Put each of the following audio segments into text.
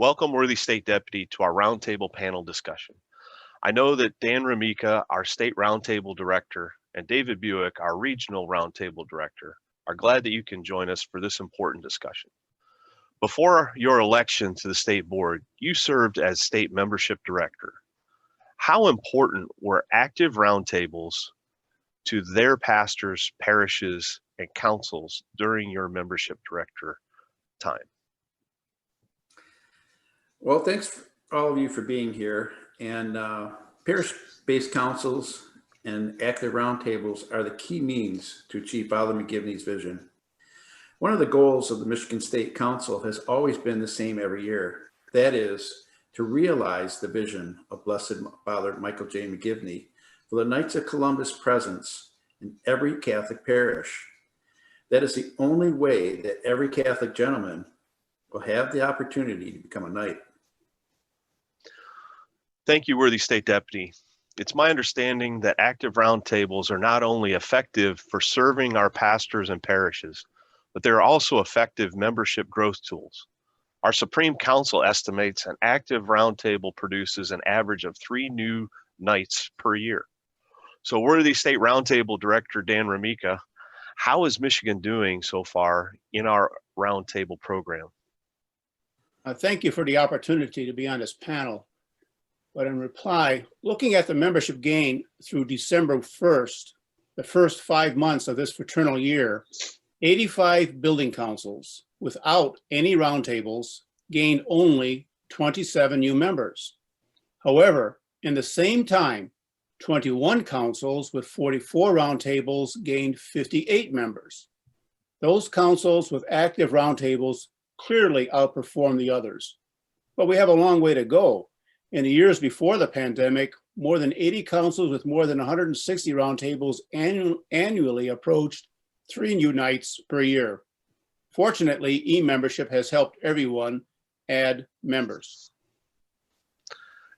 Welcome, Worthy State Deputy, to our Roundtable panel discussion. I know that Dan Ramika, our State Roundtable Director, and David Buick, our Regional Roundtable Director, are glad that you can join us for this important discussion. Before your election to the State Board, you served as State Membership Director. How important were active roundtables to their pastors, parishes, and councils during your membership director time? Well, thanks all of you for being here. And parish-based councils and active roundtables are the key means to achieve Father McGivney's vision. One of the goals of the Michigan State Council has always been the same every year. That is to realize the vision of Blessed Father Michael J. McGivney for the Knights of Columbus presence in every Catholic parish. That is the only way that every Catholic gentleman will have the opportunity to become a knight. Thank you, Worthy State Deputy. It's my understanding that active roundtables are not only effective for serving our pastors and parishes, but they're also effective membership growth tools. Our Supreme Council estimates an active roundtable produces an average of 3 new knights per year. So Worthy State Roundtable Director Dan Ramika, how is Michigan doing so far in our roundtable program? Thank you for the opportunity to be on this panel. But in reply, looking at the membership gain through December 1st, the first 5 months of this fraternal year, 85 building councils without any roundtables gained only 27 new members. However, in the same time, 21 councils with 44 roundtables gained 58 members. Those councils with active roundtables clearly outperform the others. But we have a long way to go. In the years before the pandemic, more than 80 councils with more than 160 roundtables annually approached 3 new knights per year. Fortunately, e-membership has helped everyone add members.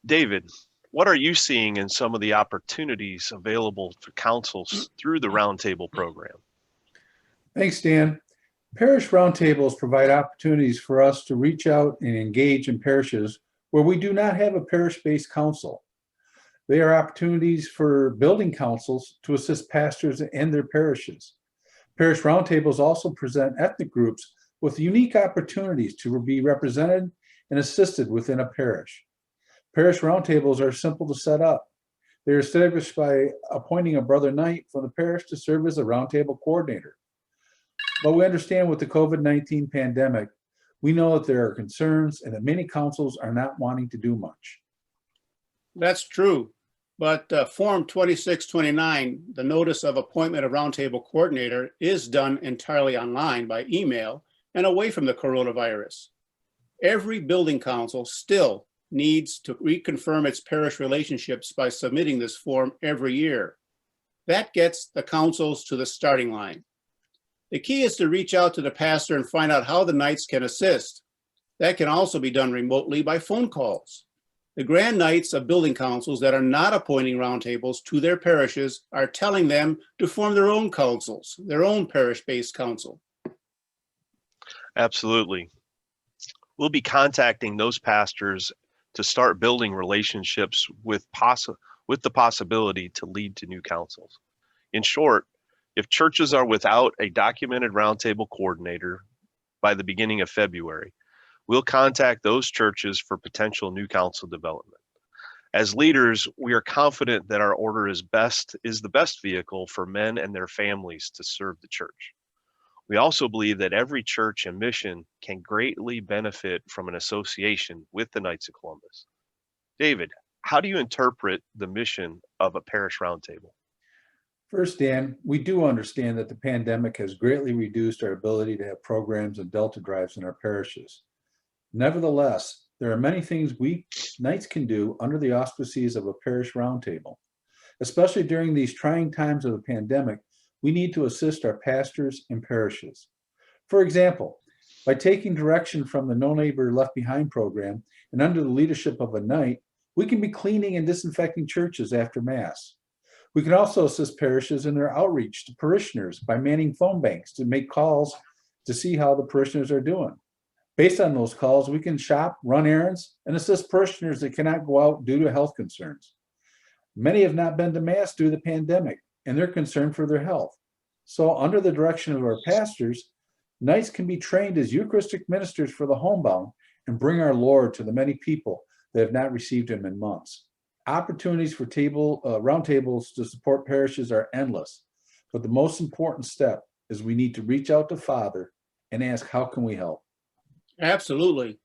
David, what are you seeing in some of the opportunities available for councils through the roundtable program? Thanks, Dan. Parish roundtables provide opportunities for us to reach out and engage in parishes where we do not have a parish-based council. They are opportunities for building councils to assist pastors and their parishes. Parish roundtables also present ethnic groups with unique opportunities to be represented and assisted within a parish. Parish roundtables are simple to set up. They are established by appointing a brother knight from the parish to serve as a roundtable coordinator. But we understand with the COVID-19 pandemic, we know that there are concerns and that many councils are not wanting to do much. That's true, but Form 2629, the notice of appointment of roundtable coordinator, is done entirely online by email and away from the coronavirus. Every building council still needs to reconfirm its parish relationships by submitting this form every year. That gets the councils to the starting line. The key is to reach out to the pastor and find out how the knights can assist. That can also be done remotely by phone calls. The grand knights of building councils that are not appointing roundtables to their parishes are telling them to form their own councils, their own parish-based council. Absolutely. We'll be contacting those pastors to start building relationships with the possibility to lead to new councils. In short, if churches are without a documented roundtable coordinator by the beginning of February, we'll contact those churches for potential new council development. As leaders, we are confident that our order is the best vehicle for men and their families to serve the church. We also believe that every church and mission can greatly benefit from an association with the Knights of Columbus. David, how do you interpret the mission of a parish roundtable? First, Dan, we do understand that the pandemic has greatly reduced our ability to have programs and Delta drives in our parishes. Nevertheless, there are many things we knights can do under the auspices of a parish roundtable. Especially during these trying times of the pandemic, we need to assist our pastors and parishes. For example, by taking direction from the No Neighbor Left Behind program and under the leadership of a knight, we can be cleaning and disinfecting churches after Mass. We can also assist parishes in their outreach to parishioners by manning phone banks to make calls to see how the parishioners are doing. Based on those calls, we can shop, run errands, and assist parishioners that cannot go out due to health concerns. Many have not been to Mass due to the pandemic, and they're concerned for their health. So under the direction of our pastors, knights can be trained as Eucharistic ministers for the homebound and bring our Lord to the many people that have not received him in months. Opportunities for roundtables to support parishes are endless, but the most important step is we need to reach out to Father and ask, how can we help? Absolutely.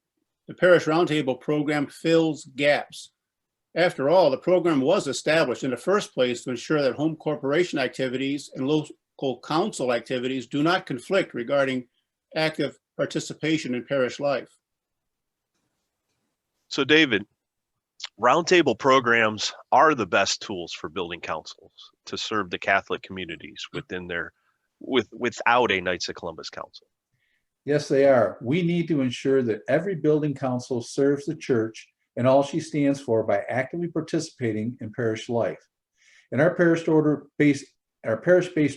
The Parish Roundtable program fills gaps. After all, the program was established in the first place to ensure that home corporation activities and local council activities do not conflict regarding active participation in parish life. So David, roundtable programs are the best tools for building councils to serve the Catholic communities without a Knights of Columbus Council. Yes, they are. We need to ensure that every building council serves the church and all she stands for by actively participating in parish life. In our parish-based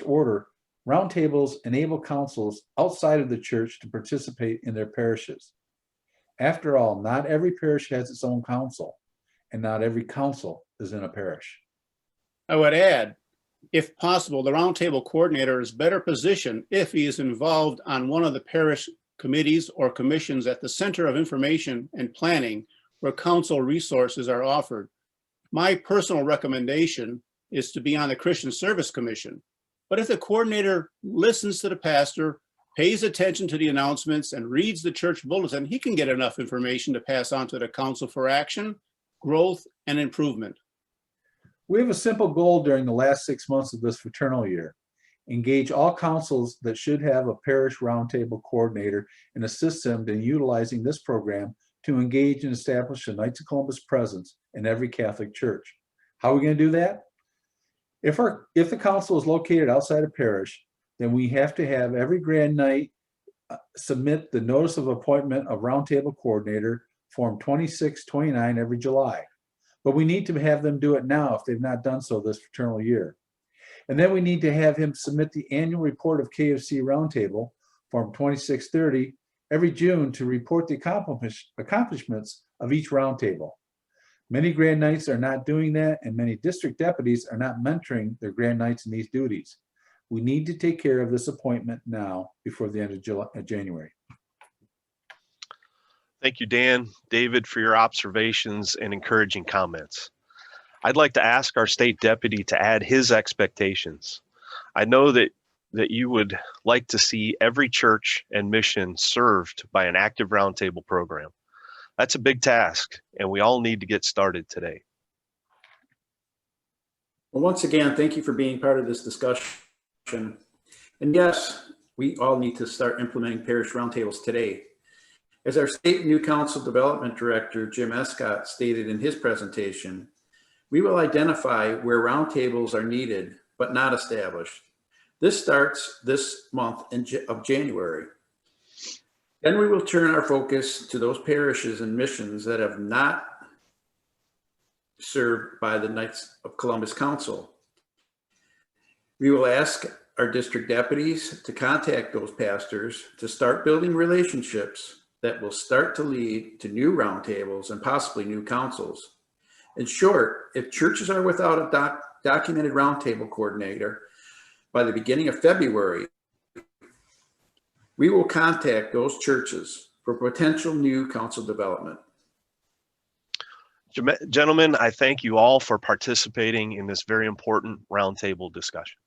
order, roundtables enable councils outside of the church to participate in their parishes. After all, not every parish has its own council, and not every council is in a parish. I would add, if possible, the Roundtable Coordinator is better positioned if he is involved on one of the parish committees or commissions at the center of information and planning where council resources are offered. My personal recommendation is to be on the Christian Service Commission. But if the coordinator listens to the pastor, pays attention to the announcements, and reads the church bulletin, he can get enough information to pass on to the council for action, growth, and improvement. We have a simple goal during the last 6 months of this fraternal year. Engage all councils that should have a parish roundtable coordinator and assist them in utilizing this program to engage and establish a Knights of Columbus presence in every Catholic church. How are we going to do that? If the council is located outside a parish, then we have to have every Grand Knight submit the notice of appointment of roundtable coordinator, Form 2629, every July. But we need to have them do it now if they've not done so this fraternal year. And then we need to have him submit the annual report of KFC Roundtable, Form 2630, every June to report the accomplishments of each roundtable. Many Grand Knights are not doing that, and many district deputies are not mentoring their Grand Knights in these duties. We need to take care of this appointment now before the end of January. Thank you, Dan, David, for your observations and encouraging comments. I'd like to ask our state deputy to add his expectations. I know that you would like to see every church and mission served by an active roundtable program. That's a big task, and we all need to get started today. Well, once again, thank you for being part of this discussion. And yes, we all need to start implementing parish roundtables today. As our State New Council Development Director, Jim Escott, stated in his presentation, we will identify where roundtables are needed but not established. This starts this month of January. Then we will turn our focus to those parishes and missions that have not served by the Knights of Columbus Council. We will ask our district deputies to contact those pastors to start building relationships that will start to lead to new roundtables and possibly new councils. In short, if churches are without a documented roundtable coordinator by the beginning of February, we will contact those churches for potential new council development. Gentlemen, I thank you all for participating in this very important roundtable discussion.